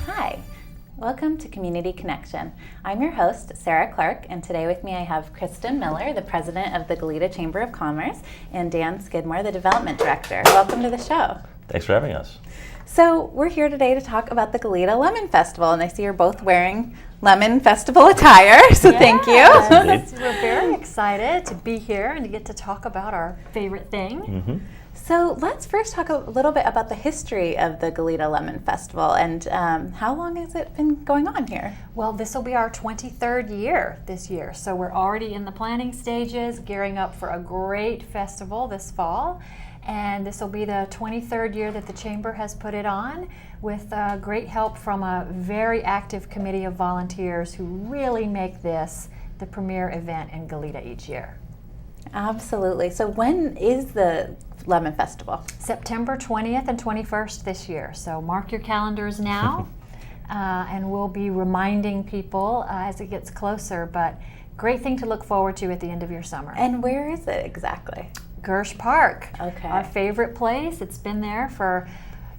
Hi, welcome to Community Connection. I'm your host, Sarah Clark, and today with me I have Kristen Miller, the president of the Goleta Chamber of Commerce, and Dan Skidmore, the development director. Welcome to the show. Thanks for having us. So we're here today to talk about the Goleta Lemon Festival, and I see you're both wearing Lemon Festival attire, so thank you. Yes, we're very excited to be here and to get to talk about our favorite thing. Mm-hmm. So let's first talk a little bit about the history of the Goleta Lemon Festival and how long has it been going on here? Well, this will be our 23rd year this year, so we're already in the planning stages, gearing up for a great festival this fall. And this will be the 23rd year that the Chamber has put it on, with great help from a very active committee of volunteers who really make this the premier event in Goleta each year. Absolutely. So when is the Lemon Festival? September 20th and 21st this year. So mark your calendars now, and we'll be reminding people as it gets closer. But great thing to look forward to at the end of your summer. And where is it exactly? Gersh Park, Okay. Our favorite place. It's been there for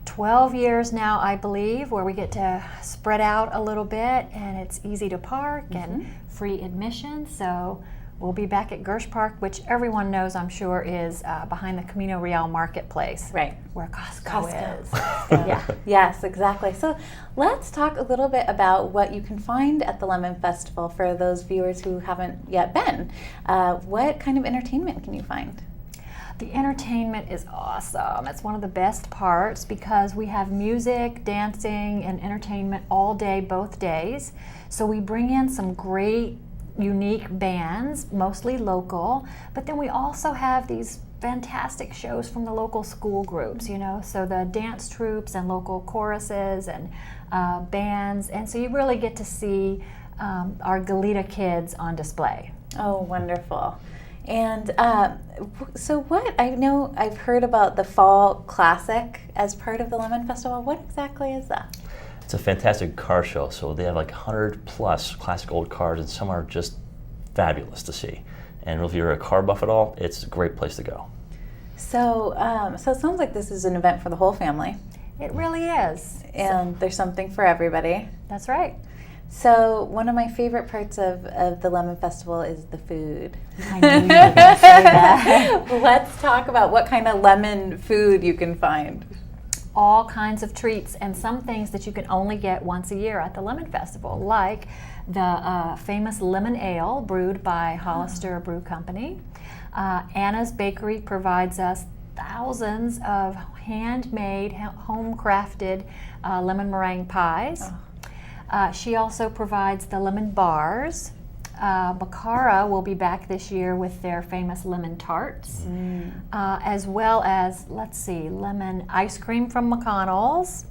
12 years now, I believe, where we get to spread out a little bit, and it's easy to park and free admission. So we'll be back at Gersh Park, which everyone knows, I'm sure, is behind the Entrepreneurial marketplace, Right. where Costco is. Yeah. Yes, exactly. So let's talk a little bit about what you can find at the Lemon Festival for those viewers who haven't yet been. What kind of entertainment can you find? The entertainment is awesome. It's one of the best parts because we have music, dancing, and entertainment all day, both days. So we bring in some great, unique bands, mostly local, but then we also have these fantastic shows from the local school groups, you know, so the dance troupes and local choruses and bands, and so you really get to see our Goleta kids on display. Oh, wonderful. And so I know I've heard about the Fall Classic as part of the Lemon Festival. What exactly is that? It's a fantastic car show, so they have like 100 plus classic old cars, and some are just fabulous to see. And if you're a car buff at all, it's a great place to go. So, so it sounds like this is an event for the whole family. It really is. And there's something for everybody. That's right. So one of my favorite parts of the Lemon Festival is the food. I knew you were going to say that. Let's talk about what kind of lemon food you can find. All kinds of treats and some things that you can only get once a year at the Lemon Festival, like the famous lemon ale brewed by Hollister Brew Company. Anna's Bakery provides us thousands of handmade, home-crafted lemon meringue pies. Oh. She also provides the lemon bars. Bacara will be back this year with their famous lemon tarts, as well as, let's see, lemon ice cream from McConnell's,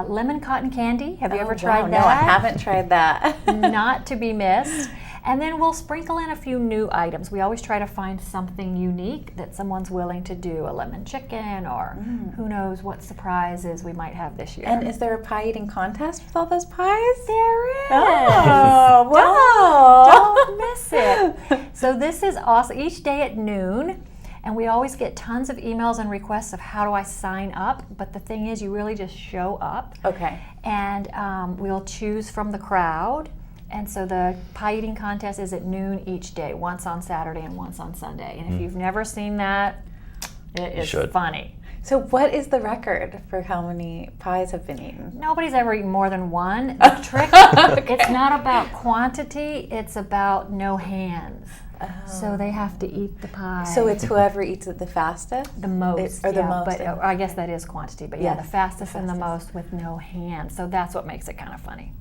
lemon cotton candy. Have you ever tried that? No, I haven't tried that. Not to be missed. And then we'll sprinkle in a few new items. We always try to find something unique that someone's willing to do, a lemon chicken, or who knows what surprises we might have this year. And is there a pie eating contest with all those pies? There is. Oh, wow. Don't miss it. So this is awesome. Each day at noon, and we always get tons of emails and requests of how do I sign up. But the thing is, you really just show up. Okay. And we'll choose from the crowd. And so the pie eating contest is at noon each day, once on Saturday and once on Sunday. And if you've never seen that, it is funny. So what is the record for how many pies have been eaten? Nobody's ever eaten more than one. The trick, it's not about quantity, it's about no hands. Oh. So they have to eat the pie. So it's whoever eats it the fastest? The most. Or the most. But I guess that is quantity. But yeah, Yes, the fastest and the most with no hands. So that's what makes it kind of funny.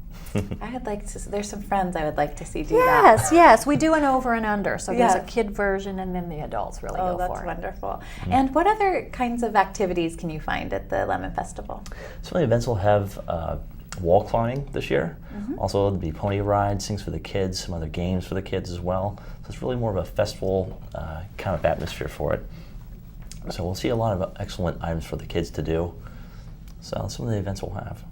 I would like to, there's some friends I would like to see do that. Yes, we do an over and under. So there's Yeah. a kid version and then the adults really go for it. Oh, that's wonderful. And what other kinds of activities can you find at the Lemon Festival? Some of the events will have wall climbing this year. Also, there'll be pony rides, things for the kids, some other games for the kids as well. So it's really more of a festival kind of atmosphere for it. So we'll see a lot of excellent items for the kids to do. So some of the events we'll have.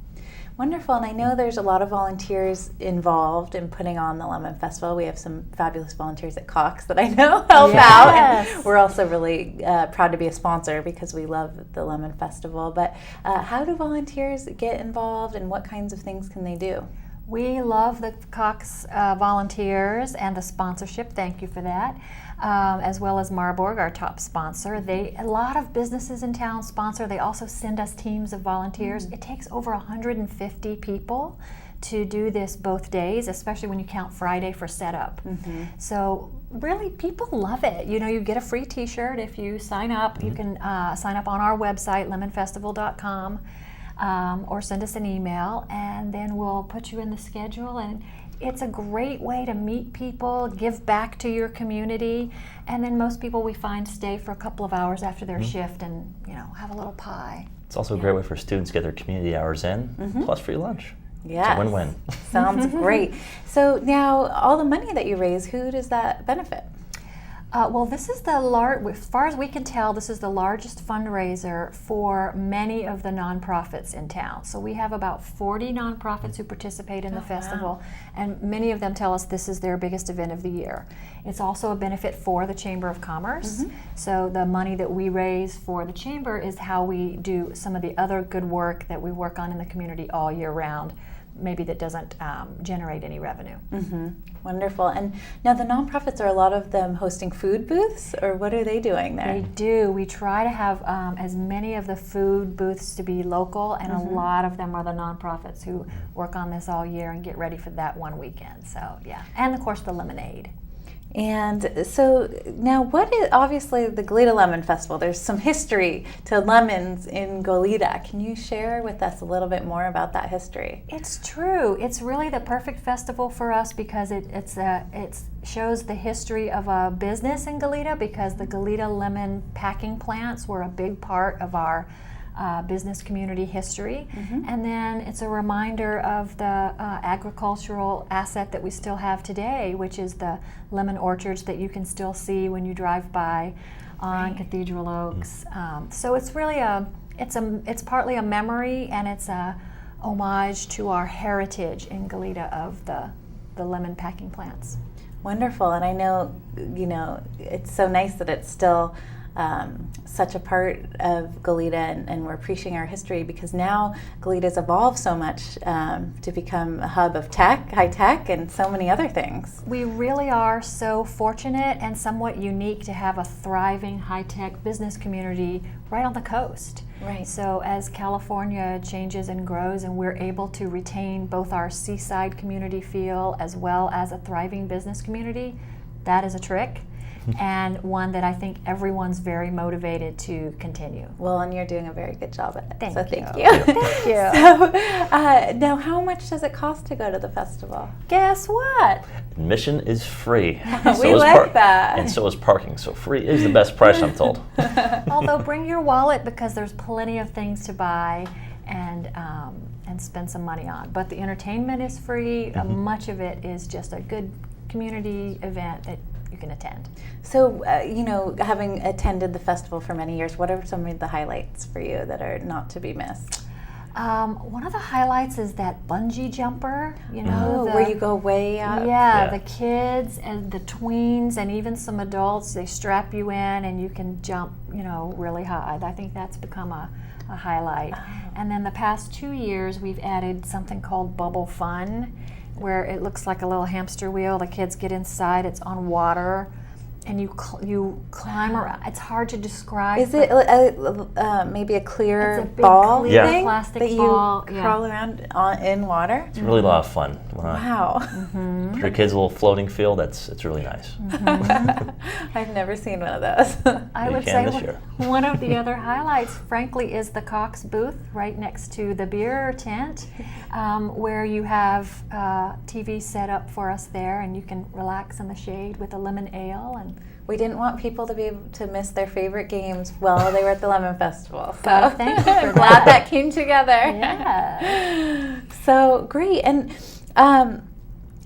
Wonderful, and I know there's a lot of volunteers involved in putting on the Lemon Festival. We have some fabulous volunteers at Cox that I know help out, and we're also really proud to be a sponsor because we love the Lemon Festival. But how do volunteers get involved, and what kinds of things can they do? We love the Cox volunteers and the sponsorship. Thank you for that. As well as Marburg, our top sponsor. A lot of businesses in town sponsor. They also send us teams of volunteers. It takes over 150 people to do this both days, especially when you count Friday for setup. So really, people love it. You get a free T-shirt if you sign up. You can sign up on our website, lemonfestival.com, or send us an email, and then we'll put you in the schedule. And it's a great way to meet people, give back to your community, and then most people we find stay for a couple of hours after their shift and have a little pie. It's also a great way for students to get their community hours in, plus free lunch. Yes. It's a win-win. Sounds great. So now, all the money that you raise, who does that benefit? Well, this is as far as we can tell, this is the largest fundraiser for many of the nonprofits in town. So we have about 40 nonprofits who participate in the festival, and many of them tell us this is their biggest event of the year. It's also a benefit for the Chamber of Commerce. So the money that we raise for the Chamber is how we do some of the other good work that we work on in the community all year round, maybe that doesn't generate any revenue. Wonderful. And now the nonprofits, are a lot of them hosting food booths, or what are they doing there? They do. We try to have as many of the food booths to be local, and a lot of them are the nonprofits who work on this all year and get ready for that one weekend. So yeah, and of course the lemonade. And so now, what is obviously the Goleta Lemon Festival? There's some history to lemons in Goleta. Can you share with us a little bit more about that history? It's true. It's really the perfect festival for us because it shows the history of a business in Goleta, because the Goleta lemon packing plants were a big part of our business community history. And then it's a reminder of the agricultural asset that we still have today, which is the lemon orchards that you can still see when you drive by on Cathedral Oaks. So it's really it's partly a memory, and it's a homage to our heritage in Goleta of the lemon packing plants. Wonderful. And I know, it's so nice that it's still such a part of Goleta, and we're appreciating our history, because now Goleta's evolved so much to become a hub of tech, high tech, and so many other things. We really are so fortunate and somewhat unique to have a thriving high tech business community right on the coast. Right. So as California changes and grows, and we're able to retain both our seaside community feel as well as a thriving business community, that is a trick. And one that I think everyone's very motivated to continue. Well, and you're doing a very good job at it. Thank Thank you. you. Thank you. So, now, how much does it cost to go to the festival? Guess what? Admission is free. We like that. And so is parking. So free is the best price, I'm told. Although bring your wallet, because there's plenty of things to buy and spend some money on. But the entertainment is free. Much of it is just a good community event that you can attend. So, having attended the festival for many years, what are some of the highlights for you that are not to be missed? One of the highlights is that bungee jumper, where you go way up. Yeah, the kids and the tweens and even some adults, they strap you in and you can jump, really high. I think that's become a highlight. And then the past 2 years, we've added something called Bubble Fun, where it looks like a little hamster wheel. The kids get inside, it's on water, and you climb around. It's hard to describe. Is it maybe a clear it's a big ball clear thing plastic that you ball crawl around in water? It's really a lot of fun. Wow. For your kids, a little floating field, it's really nice. I've never seen one of those. I would say one of the other highlights, frankly, is the Cox booth right next to the beer tent, where you have TV set up for us there, and you can relax in the shade with a lemon ale. And we didn't want people to be able to miss their favorite games while they were at the Lemon Festival. So well, thank you for I'm glad that came together. Yeah. So great. And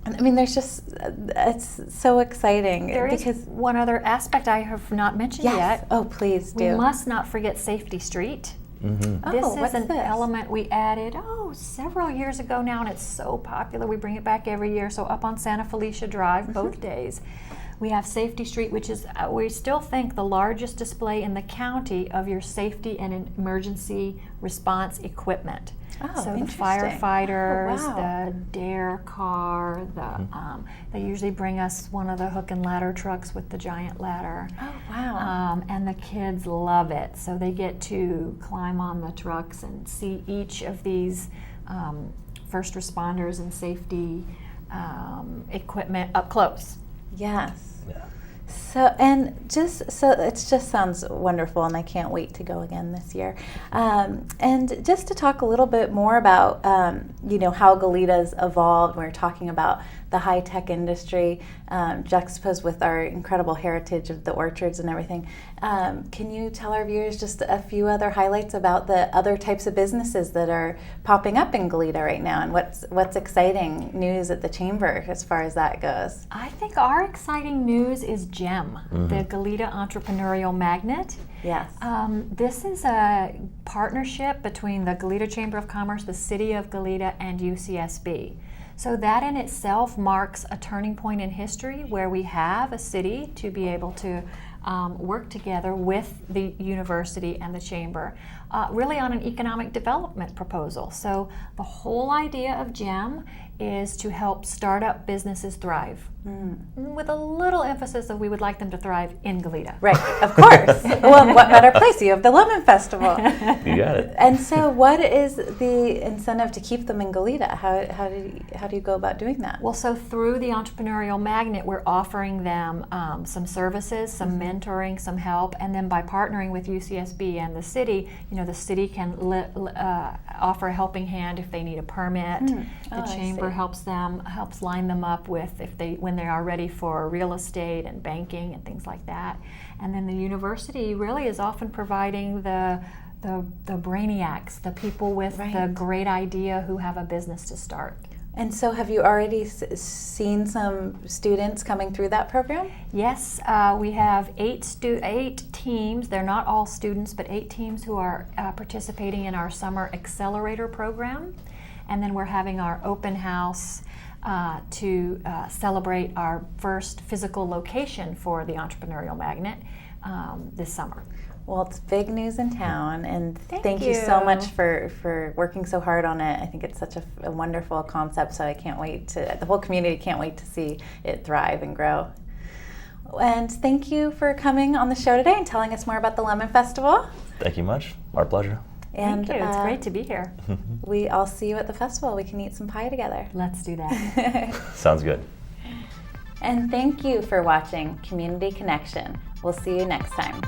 there's just, it's so exciting. There is one other aspect I have not mentioned yet. Oh, please do. We must not forget Safety Street. This Oh, is what's an this? element we added, several years ago now, and it's so popular. We bring it back every year. So up on Santa Felicia Drive, both days, we have Safety Street, which is, we still think, the largest display in the county of your safety and emergency response equipment. Oh, So the interesting. firefighters, Oh, wow. the dare car, they usually bring us one of the hook and ladder trucks with the giant ladder. Oh, wow. And the kids love it. So they get to climb on the trucks and see each of these first responders and safety equipment up close. Yes. Yeah. So it just sounds wonderful, and I can't wait to go again this year. And just to talk a little bit more about how Goleta's evolved. We were talking about the high-tech industry juxtaposed with our incredible heritage of the orchards and everything. Can you tell our viewers just a few other highlights about the other types of businesses that are popping up in Goleta right now, and what's exciting news at the Chamber as far as that goes? I think our exciting news is GEM, the Goleta Entrepreneurial Magnet. Yes. This is a partnership between the Goleta Chamber of Commerce, the City of Goleta, and UCSB. So that in itself marks a turning point in history where we have a city to be able to work together with the university and the chamber, really on an economic development proposal. So the whole idea of GEM is to help startup businesses thrive, with a little emphasis that we would like them to thrive in Goleta. Right, of course. Well, what better place? You have the Lemon Festival. You got it. And so what is the incentive to keep them in Goleta? How do you go about doing that? Well, so through the Entrepreneurial Magnet, we're offering them some services, some mentoring, some help, and then by partnering with UCSB and the city can offer a helping hand if they need a permit. The chamber helps line them up with when they are ready for real estate and banking and things like that. And then the university really is often providing the brainiacs, the people with the great idea who have a business to start. And so have you already seen some students coming through that program? Yes, we have 8 teams. They're not all students, but 8 teams who are participating in our summer accelerator program. And then we're having our open house to celebrate our first physical location for the Entrepreneurial Magnet this summer. Well, it's big news in town, and thank you you so much for working so hard on it. I think it's such a wonderful concept, so I can't wait the whole community can't wait to see it thrive and grow. And thank you for coming on the show today and telling us more about the Lemon Festival. Thank you much. Our pleasure. And Thank you. It's great to be here. I'll see you at the festival. We can eat some pie together. Let's do that. Sounds good. And thank you for watching Community Connection. We'll see you next time.